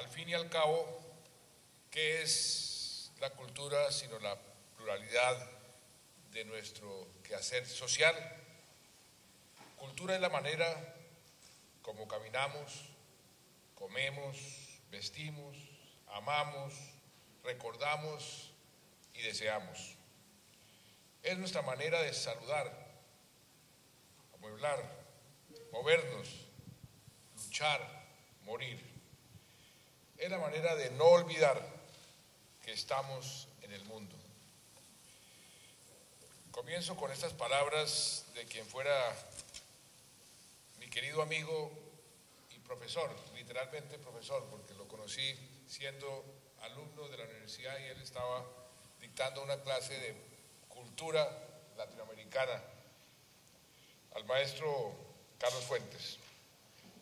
al fin y al cabo, ¿qué es la cultura sino la pluralidad de nuestro quehacer social? Cultura es la manera como caminamos, comemos, vestimos, amamos, recordamos y deseamos. Es nuestra manera de saludar, amueblar, movernos, luchar, morir. Es la manera de no olvidar que estamos en el mundo. Comienzo con estas palabras de quien fuera mi querido amigo y profesor, literalmente profesor, porque lo conocí siendo alumno de la universidad y él estaba dictando una clase de cultura latinoamericana al maestro Carlos Fuentes,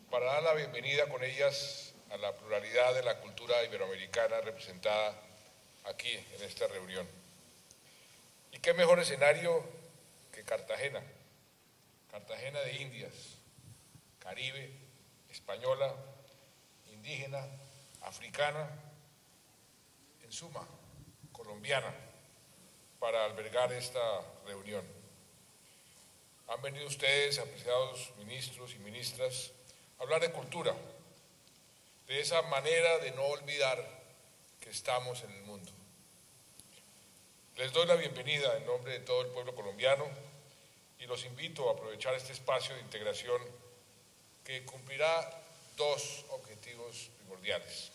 para dar la bienvenida con ellas a la pluralidad de la cultura iberoamericana representada aquí en esta reunión. ¿Y qué mejor escenario que Cartagena? Cartagena de Indias, Caribe, española, indígena, africana, en suma, colombiana, para albergar esta reunión. Han venido ustedes, apreciados ministros y ministras, a hablar de cultura, de esa manera de no olvidar que estamos en el mundo. Les doy la bienvenida en nombre de todo el pueblo colombiano y los invito a aprovechar este espacio de integración que cumplirá dos objetivos primordiales.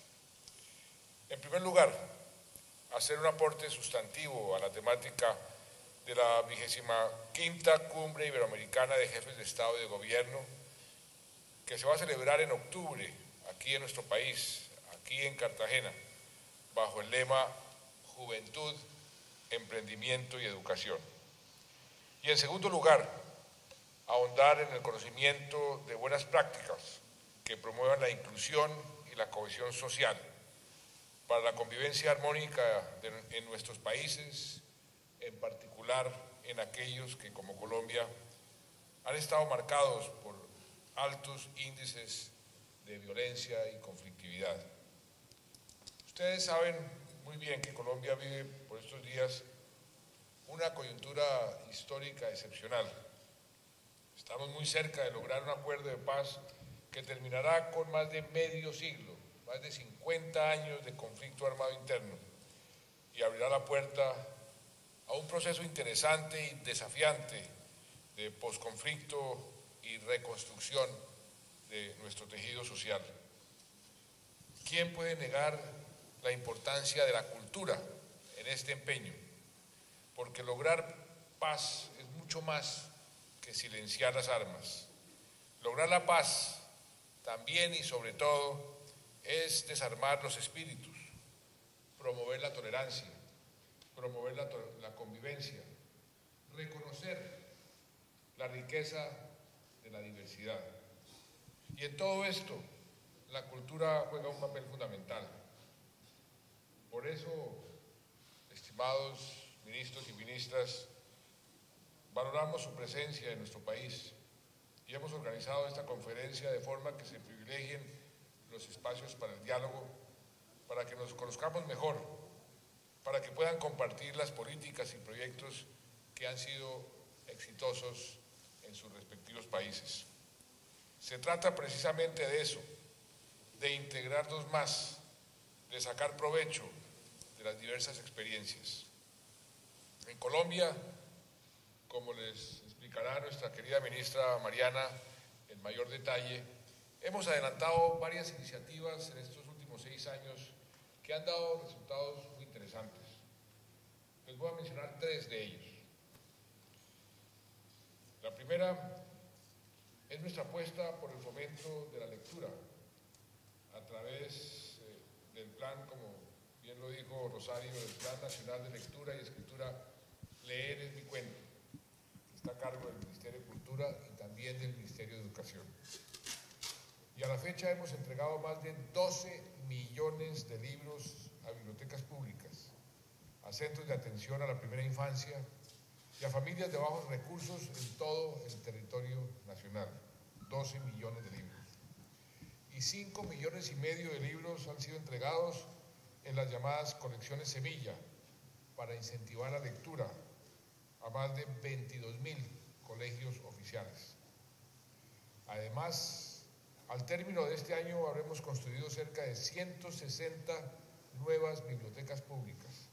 En primer lugar, hacer un aporte sustantivo a la temática de la 25ª Cumbre Iberoamericana de Jefes de Estado y de Gobierno, que se va a celebrar en octubre aquí en nuestro país, aquí en Cartagena, bajo el lema Juventud, Emprendimiento y Educación. Y en segundo lugar, ahondar en el conocimiento de buenas prácticas que promuevan la inclusión y la cohesión social para la convivencia armónica en nuestros países, en particular en aquellos que, como Colombia, han estado marcados por altos índices de violencia y conflictividad. Ustedes saben muy bien que Colombia vive por estos días una coyuntura histórica excepcional. Estamos muy cerca de lograr un acuerdo de paz que terminará con más de medio siglo, más de 50 años de conflicto armado interno, y abrirá la puerta a un proceso interesante y desafiante de posconflicto y reconstrucción de nuestro tejido social. ¿Quién puede negar la importancia de la cultura en este empeño? Porque lograr paz es mucho más que silenciar las armas. Lograr la paz también y sobre todo es desarmar los espíritus, promover la tolerancia, promover la convivencia, reconocer la riqueza de la diversidad. Y en todo esto, la cultura juega un papel fundamental. Por eso, estimados ministros y ministras, valoramos su presencia en nuestro país y hemos organizado esta conferencia de forma que se privilegien los espacios para el diálogo, para que nos conozcamos mejor, para que puedan compartir las políticas y proyectos que han sido exitosos en sus respectivos países. Se trata precisamente de eso, de integrarnos más, de sacar provecho de las diversas experiencias. En Colombia, como les explicará nuestra querida ministra Mariana en mayor detalle, hemos adelantado varias iniciativas en estos últimos 6 años que han dado resultados muy interesantes. Les voy a mencionar 3 de ellos. La primera es nuestra apuesta por el fomento de la lectura a través del plan, como bien lo dijo Rosario, del Plan Nacional de Lectura y Escritura Leer es mi cuento, que está a cargo del Ministerio de Cultura y también del Ministerio de Educación. Y a la fecha hemos entregado más de 12 millones de libros a bibliotecas públicas, a centros de atención a la primera infancia y a familias de bajos recursos en todo el territorio nacional. 12 millones de libros. y 5,5 millones de libros han sido entregados en las llamadas colecciones Semilla para incentivar la lectura a más de 22,000 colegios oficiales. Además, al término de este año habremos construido cerca de 160 nuevas bibliotecas públicas,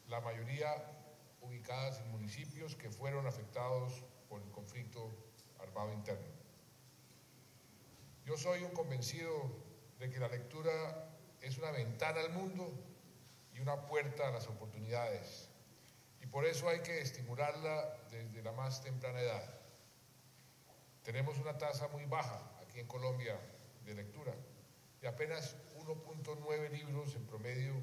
la mayoría ubicadas en municipios que fueron afectados por el conflicto armado interno. Yo soy un convencido de que la lectura es una ventana al mundo y una puerta a las oportunidades, y por eso hay que estimularla desde la más temprana edad. Tenemos una tasa muy baja aquí en Colombia de lectura, de apenas 1,9 libros en promedio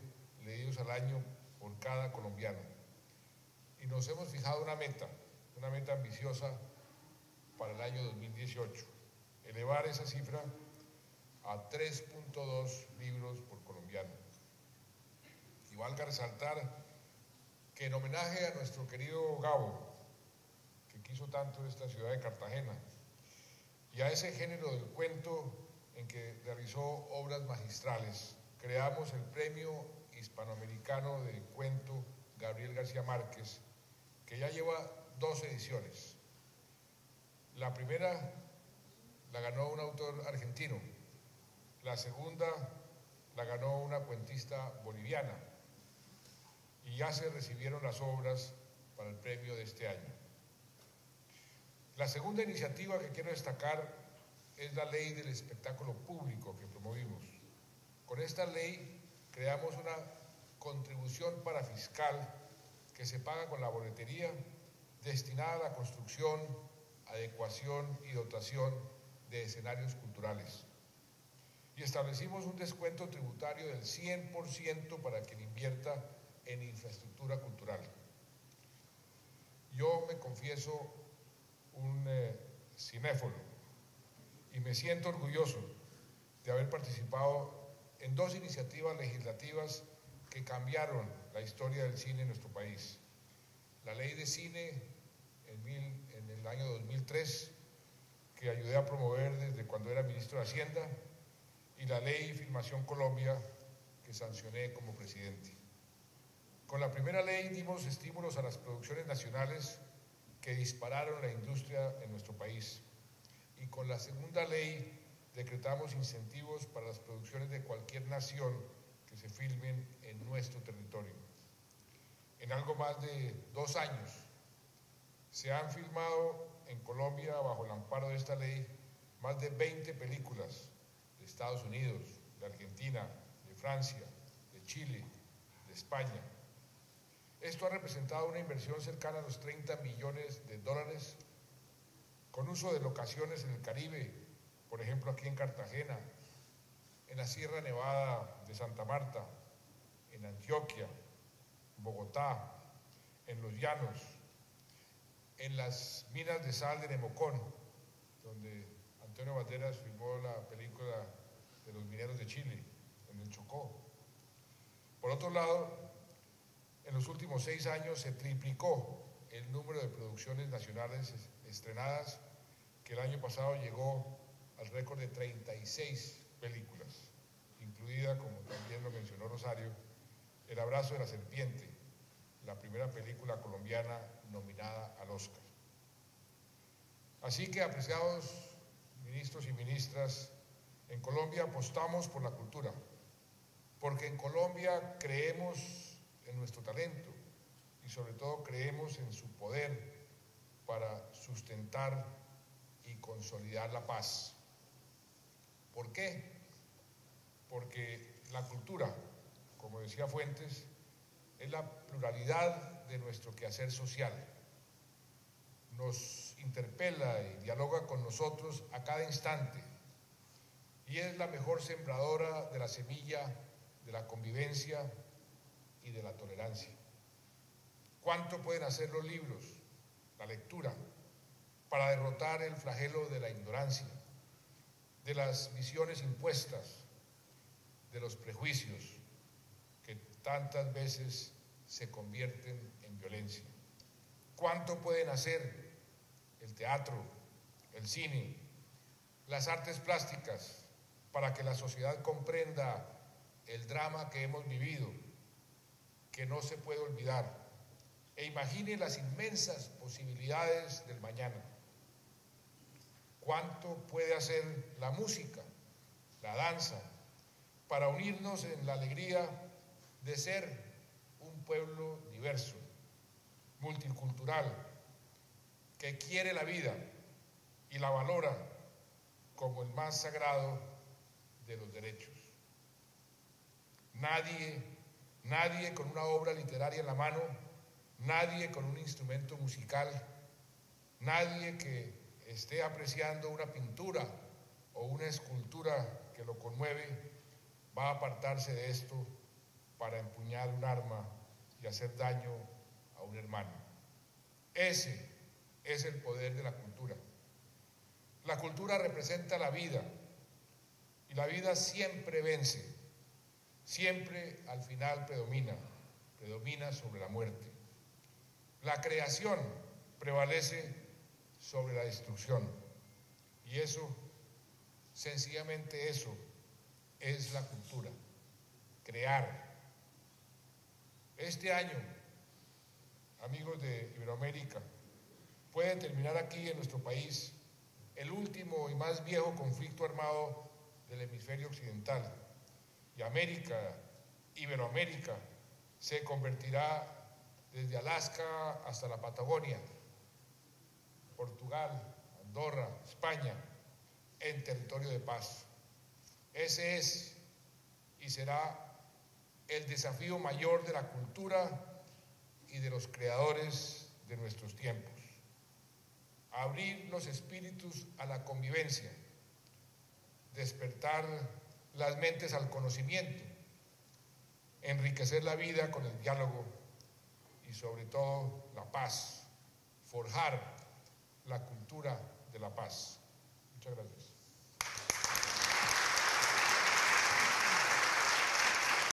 leídos al año por cada colombiano. Y nos hemos fijado una meta ambiciosa para el año 2018, elevar esa cifra a 3,2 libros por colombiano. Y valga resaltar que en homenaje a nuestro querido Gabo, que quiso tanto esta ciudad de Cartagena, y a ese género del cuento en que realizó obras magistrales, creamos el Premio Hispanoamericano de Cuento Gabriel García Márquez, que ya lleva 2 ediciones. La primera la ganó un autor argentino, la segunda la ganó una cuentista boliviana, y ya se recibieron las obras para el premio de este año. La segunda iniciativa que quiero destacar es la ley del espectáculo público que promovimos. Con esta ley creamos una contribución parafiscal que se paga con la boletería destinada a la construcción, adecuación y dotación de escenarios culturales. Y establecimos un descuento tributario del 100% para quien invierta en infraestructura cultural. Yo me confieso un cinéfilo y me siento orgulloso de haber participado en 2 iniciativas legislativas que cambiaron la historia del cine en nuestro país. La ley de cine en el año 2003, que ayudé a promover desde cuando era ministro de Hacienda, y la ley Filmación Colombia, que sancioné como presidente. Con la primera ley dimos estímulos a las producciones nacionales que dispararon la industria en nuestro país, y con la segunda ley decretamos incentivos para las producciones de cualquier nación que se filmen en nuestro territorio. En algo más de 2 años se han filmado en Colombia, bajo el amparo de esta ley, más de 20 películas de Estados Unidos, de Argentina, de Francia, de Chile, de España. Esto ha representado una inversión cercana a los $30 millones, con uso de locaciones en el Caribe, por ejemplo aquí en Cartagena, en la Sierra Nevada de Santa Marta, en Antioquia, Bogotá, en los Llanos, en las minas de sal de Nemocón, donde Antonio Banderas filmó la película de los mineros de Chile, en el Chocó. Por otro lado, en los últimos 6 años se triplicó el número de producciones nacionales estrenadas, que el año pasado llegó al récord de 36 películas, incluida, como también lo mencionó Rosario, El abrazo de la serpiente, la primera película colombiana nominada al Oscar. Así que, apreciados ministros y ministras, en Colombia apostamos por la cultura, porque en Colombia creemos en nuestro talento y sobre todo creemos en su poder para sustentar y consolidar la paz. ¿Por qué? Porque la cultura, como decía Fuentes, es la pluralidad de nuestro quehacer social. Nos interpela y dialoga con nosotros a cada instante y es la mejor sembradora de la semilla de la convivencia y de la tolerancia. ¿Cuánto pueden hacer los libros, la lectura, para derrotar el flagelo de la ignorancia, de las visiones impuestas, de los prejuicios que tantas veces se convierten en violencia? ¿Cuánto pueden hacer el teatro, el cine, las artes plásticas, para que la sociedad comprenda el drama que hemos vivido, que no se puede olvidar, e imagine las inmensas posibilidades del mañana. ¿Cuánto puede hacer la música, la danza, para unirnos en la alegría de ser un pueblo diverso, multicultural, que quiere la vida y la valora como el más sagrado de los derechos? Nadie con una obra literaria en la mano, nadie con un instrumento musical, nadie que esté apreciando una pintura o una escultura que lo conmueve, va a apartarse de esto para empuñar un arma y hacer daño a un hermano. Ese es el poder de la cultura. La cultura representa la vida, y la vida siempre vence, siempre al final predomina sobre la muerte. La creación prevalece sobre la destrucción, y eso, sencillamente eso, es la cultura, crear. Este año, amigos de Iberoamérica, puede terminar aquí en nuestro país el último y más viejo conflicto armado del hemisferio occidental, y Iberoamérica, se convertirá desde Alaska hasta la Patagonia, Portugal, Andorra, España, en territorio de paz. Ese es y será el desafío mayor de la cultura y de los creadores de nuestros tiempos. Abrir los espíritus a la convivencia, despertar las mentes al conocimiento, enriquecer la vida con el diálogo y sobre todo la paz, forjar la cultura de la paz. Muchas gracias.